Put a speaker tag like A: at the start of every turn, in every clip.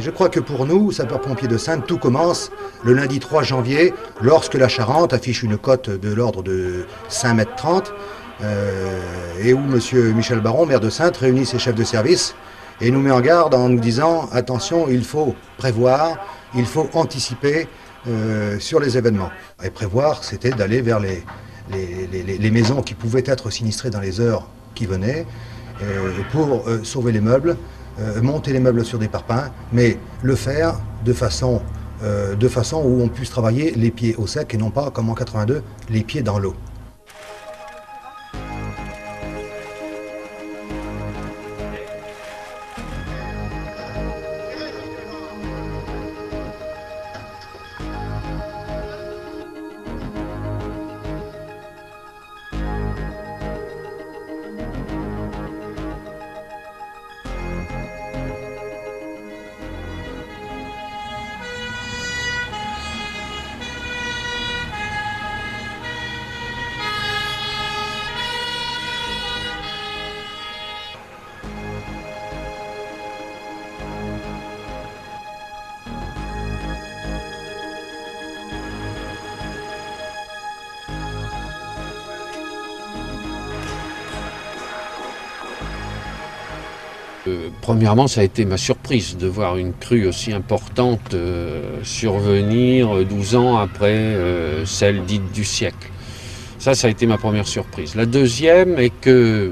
A: Je crois que pour nous, sapeurs-pompiers de Saintes, tout commence le lundi 3 janvier, lorsque la Charente affiche une cote de l'ordre de 5,30 m, et où M. Michel Baron, maire de Saintes, réunit ses chefs de service et nous met en garde en nous disant « Attention, il faut prévoir, il faut anticiper sur les événements ». Et prévoir, c'était d'aller vers les maisons qui pouvaient être sinistrées dans les heures qui venaient pour sauver les meubles, monter les meubles sur des parpaings, mais le faire de façon où on puisse travailler les pieds au sec et non pas, comme en 82, les pieds dans l'eau.
B: Premièrement, ça a été ma surprise de voir une crue aussi importante survenir 12 ans après celle dite du siècle. Ça a été ma première surprise. La deuxième est que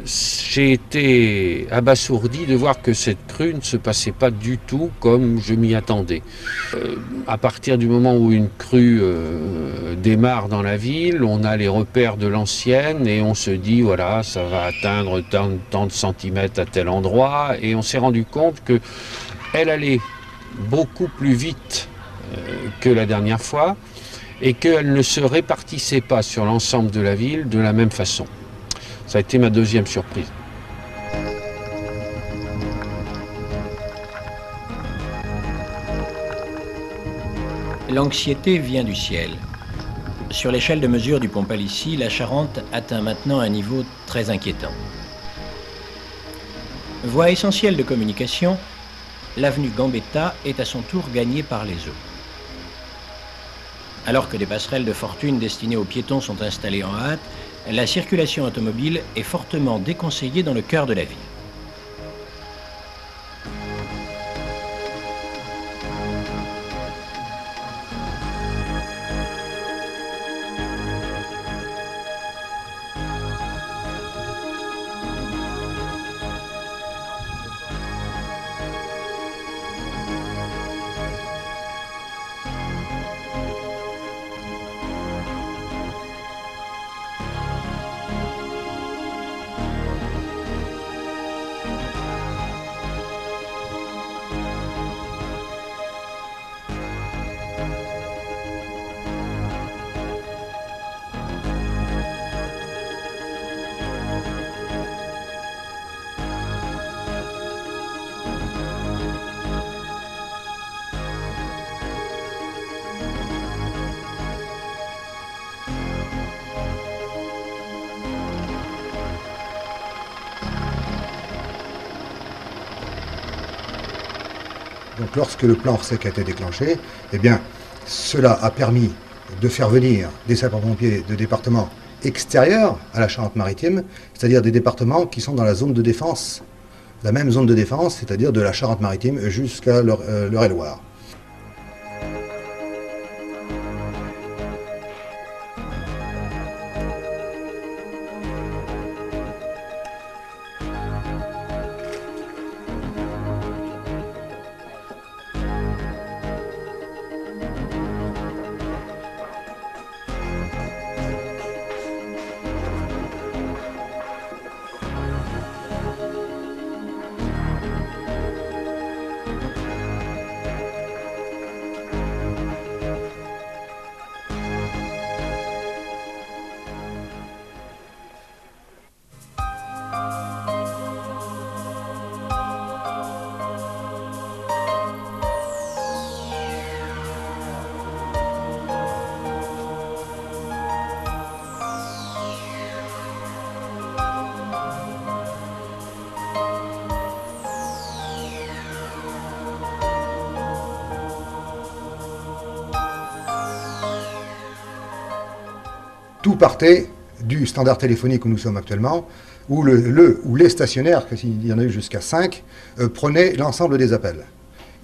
B: j'ai été abasourdi de voir que cette crue ne se passait pas du tout comme je m'y attendais. À partir du moment où une crue démarre dans la ville, on a les repères de l'ancienne et on se dit voilà, ça va atteindre tant de centimètres à tel endroit, et on s'est rendu compte qu'elle allait beaucoup plus vite que la dernière fois et qu'elle ne se répartissait pas sur l'ensemble de la ville de la même façon. Ça a été ma deuxième surprise.
C: L'anxiété vient du ciel. Sur l'échelle de mesure du pont Palissy, la Charente atteint maintenant un niveau très inquiétant. Voie essentielle de communication, l'avenue Gambetta est à son tour gagnée par les eaux. Alors que des passerelles de fortune destinées aux piétons sont installées en hâte, la circulation automobile est fortement déconseillée dans le cœur de la ville.
A: Donc lorsque le plan Orsec a été déclenché, eh bien, cela a permis de faire venir des sapeurs-pompiers de départements extérieurs à la Charente-Maritime, c'est-à-dire des départements qui sont dans la zone de défense, la même zone de défense, c'est-à-dire de la Charente-Maritime jusqu'à l'Eure-et-Loire. Tout partait du standard téléphonique où nous sommes actuellement, où ou les stationnaires, il y en a eu jusqu'à 5, prenaient l'ensemble des appels.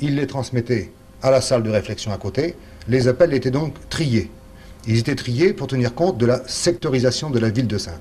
A: Ils les transmettaient à la salle de réflexion à côté. Les appels étaient donc triés. Ils étaient triés pour tenir compte de la sectorisation de la ville de Saintes.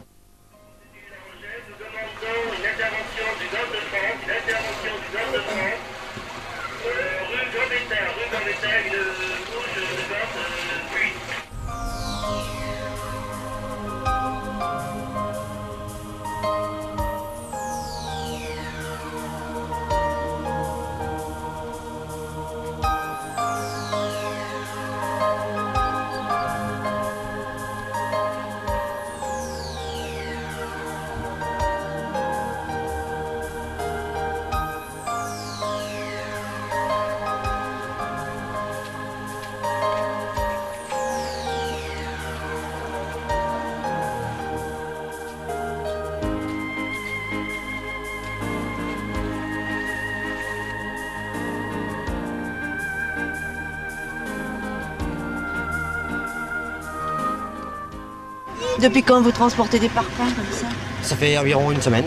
D: Depuis quand vous transportez des parpaings comme ça?
E: Ça fait environ une semaine.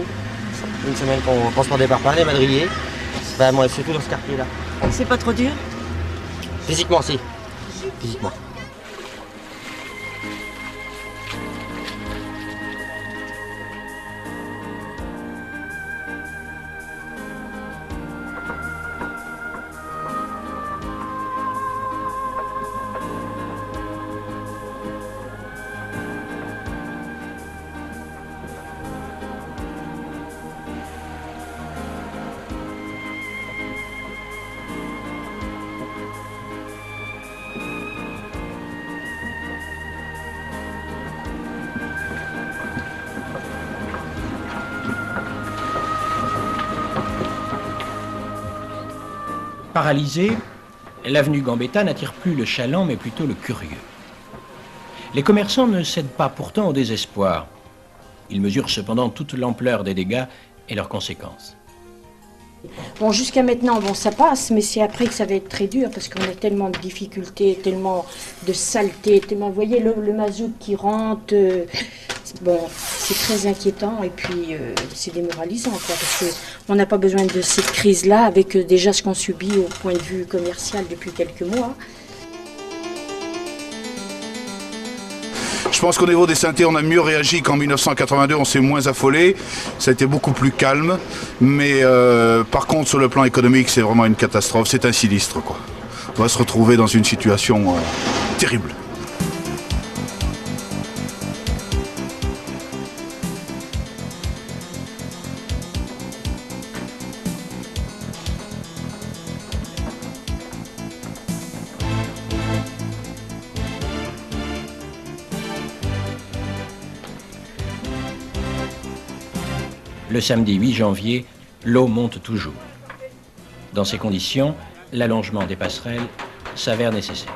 E: Une semaine qu'on transporte des parpaings, des madriers. Ben, moi, surtout dans ce quartier-là.
D: C'est pas trop dur?
E: Physiquement, si. Physiquement.
C: Paralysée, l'avenue Gambetta n'attire plus le chaland, mais plutôt le curieux. Les commerçants ne cèdent pas pourtant au désespoir. Ils mesurent cependant toute l'ampleur des dégâts et leurs conséquences.
F: Bon, jusqu'à maintenant, bon, ça passe, mais c'est après que ça va être très dur parce qu'on a tellement de difficultés, tellement de saleté, tellement, vous voyez, le mazout qui rentre, bon, c'est très inquiétant et puis c'est démoralisant, quoi, parce qu'on n'a pas besoin de cette crise-là avec déjà ce qu'on subit au point de vue commercial depuis quelques mois.
G: Je pense qu'au niveau des Saintais, on a mieux réagi qu'en 1982, on s'est moins affolé, ça a été beaucoup plus calme, mais par contre sur le plan économique c'est vraiment une catastrophe, c'est un sinistre, quoi. On va se retrouver dans une situation terrible.
C: Le samedi 8 janvier, l'eau monte toujours. Dans ces conditions, l'allongement des passerelles s'avère nécessaire.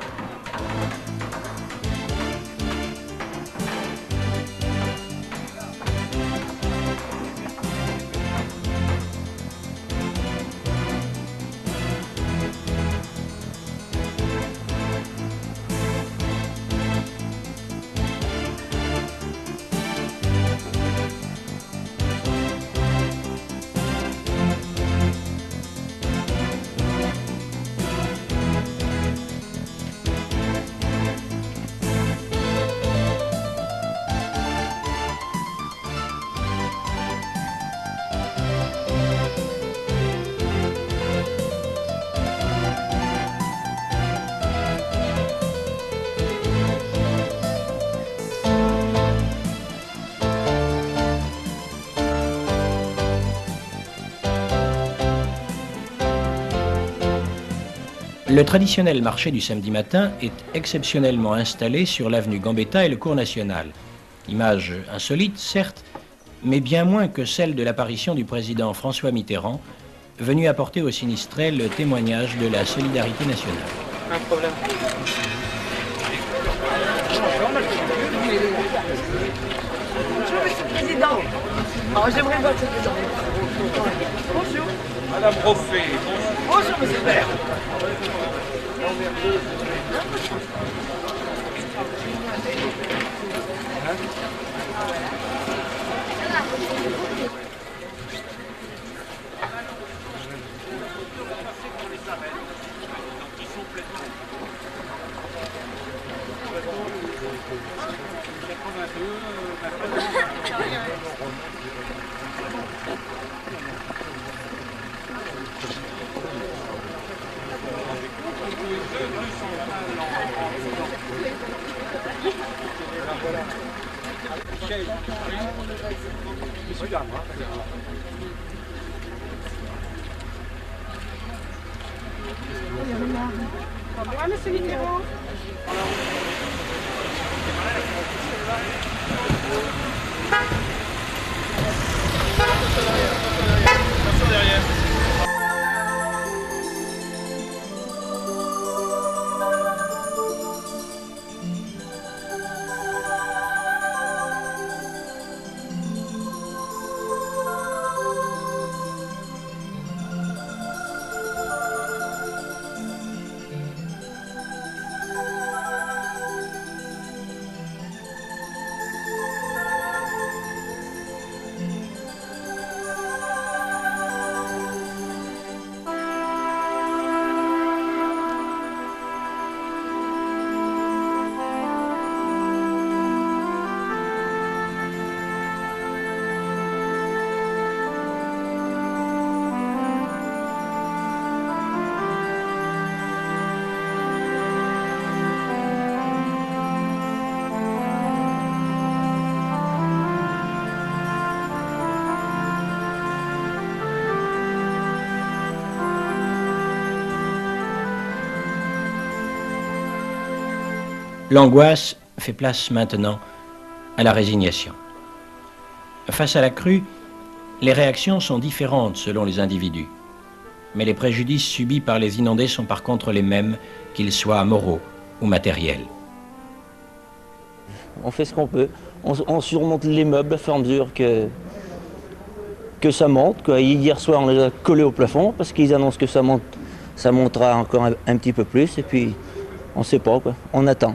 C: Le traditionnel marché du samedi matin est exceptionnellement installé sur l'avenue Gambetta et le cours national. Image insolite, certes, mais bien moins que celle de l'apparition du président François Mitterrand, venu apporter aux sinistrés le témoignage de la solidarité nationale.
H: Un problème. Bonjour, Monsieur le Président. Alors, j'aimerais votre président. Bonjour.
I: Madame Roffet.
H: Bonjour, Monsieur le maire.
C: L'angoisse fait place maintenant à la résignation. Face à la crue, les réactions sont différentes selon les individus. Mais les préjudices subis par les inondés sont par contre les mêmes, qu'ils soient moraux ou matériels.
I: On fait ce qu'on peut. On surmonte les meubles à fur et à mesure que ça monte. Quoi. Hier soir, on les a collés au plafond parce qu'ils annoncent que ça montera encore un petit peu plus. Et puis, on ne sait pas, quoi. On attend.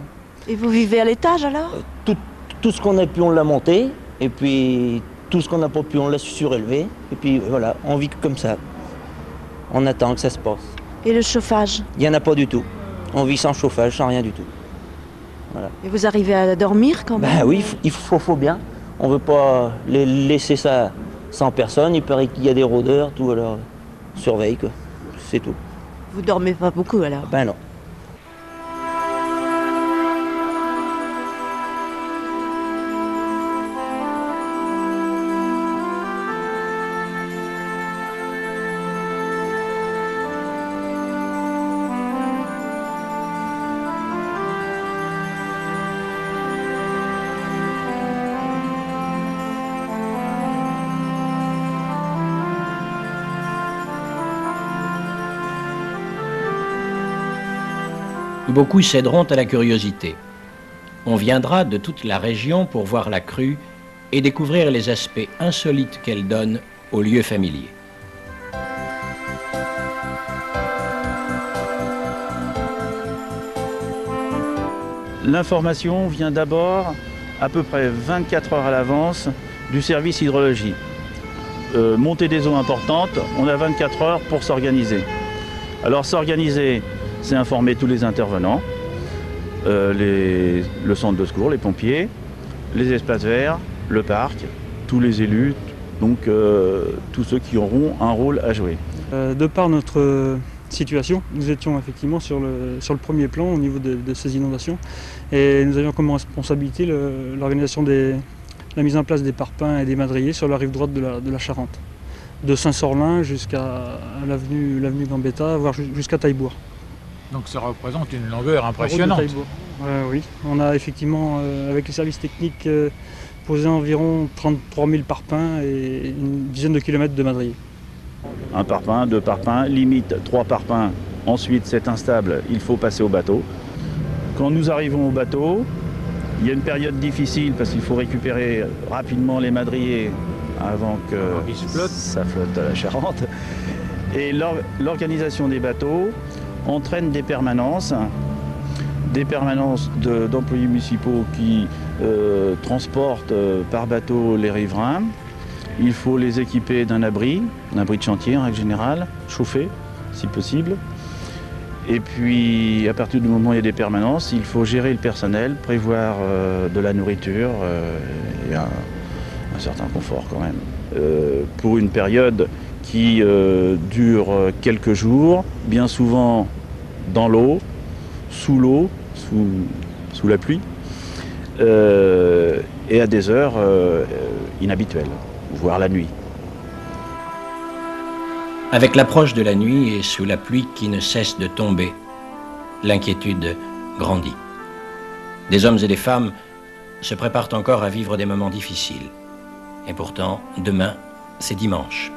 D: Et vous vivez à l'étage alors?
I: Tout ce qu'on a pu, on l'a monté. Et puis, tout ce qu'on n'a pas pu, on l'a surélevé. Et puis, voilà, on vit comme ça. On attend que ça se passe.
D: Et le chauffage?
I: Il n'y en a pas du tout. On vit sans chauffage, sans rien du tout. Voilà.
D: Et vous arrivez à dormir quand même?
I: Ben oui, il faut bien. On ne veut pas les laisser ça sans personne. Il paraît qu'il y a des rôdeurs, tout, alors surveille, quoi. C'est tout.
D: Vous dormez pas beaucoup alors?
I: Ben non.
C: Beaucoup céderont à la curiosité. On viendra de toute la région pour voir la crue et découvrir les aspects insolites qu'elle donne aux lieux familiers.
J: L'information vient d'abord à peu près 24 heures à l'avance du service hydrologie. Montée des eaux importantes, on a 24 heures pour s'organiser. Alors s'organiser, c'est informer tous les intervenants, le centre de secours, les pompiers, les espaces verts, le parc, tous les élus, donc tous ceux qui auront un rôle à jouer.
K: De par notre situation, nous étions effectivement sur le premier plan au niveau de ces inondations et nous avions comme responsabilité l'organisation la mise en place des parpaings et des madriers sur la rive droite de la Charente, de Saint-Sorlin jusqu'à l'avenue Gambetta, voire jusqu'à Taillebourg.
L: Donc ça représente une longueur impressionnante.
K: Oui, on a effectivement, avec les services techniques, posé environ 33 000 parpaings et une dizaine de kilomètres de madriers.
J: Un parpaing, deux parpaings, limite 3 parpaings. Ensuite, c'est instable, il faut passer au bateau. Quand nous arrivons au bateau, il y a une période difficile parce qu'il faut récupérer rapidement les madriers avant que ça flotte à la Charente. Et l'organisation des bateaux entraîne des permanences d'employés municipaux qui transportent par bateau les riverains. Il faut les équiper d'un abri de chantier en règle générale, chauffé si possible. Et puis à partir du moment où il y a des permanences, il faut gérer le personnel, prévoir de la nourriture et un certain confort quand même. Pour une période qui dure quelques jours, bien souvent dans l'eau, sous la pluie, et à des heures inhabituelles, voire la nuit.
C: Avec l'approche de la nuit et sous la pluie qui ne cesse de tomber, l'inquiétude grandit. Des hommes et des femmes se préparent encore à vivre des moments difficiles. Et pourtant, demain, c'est dimanche.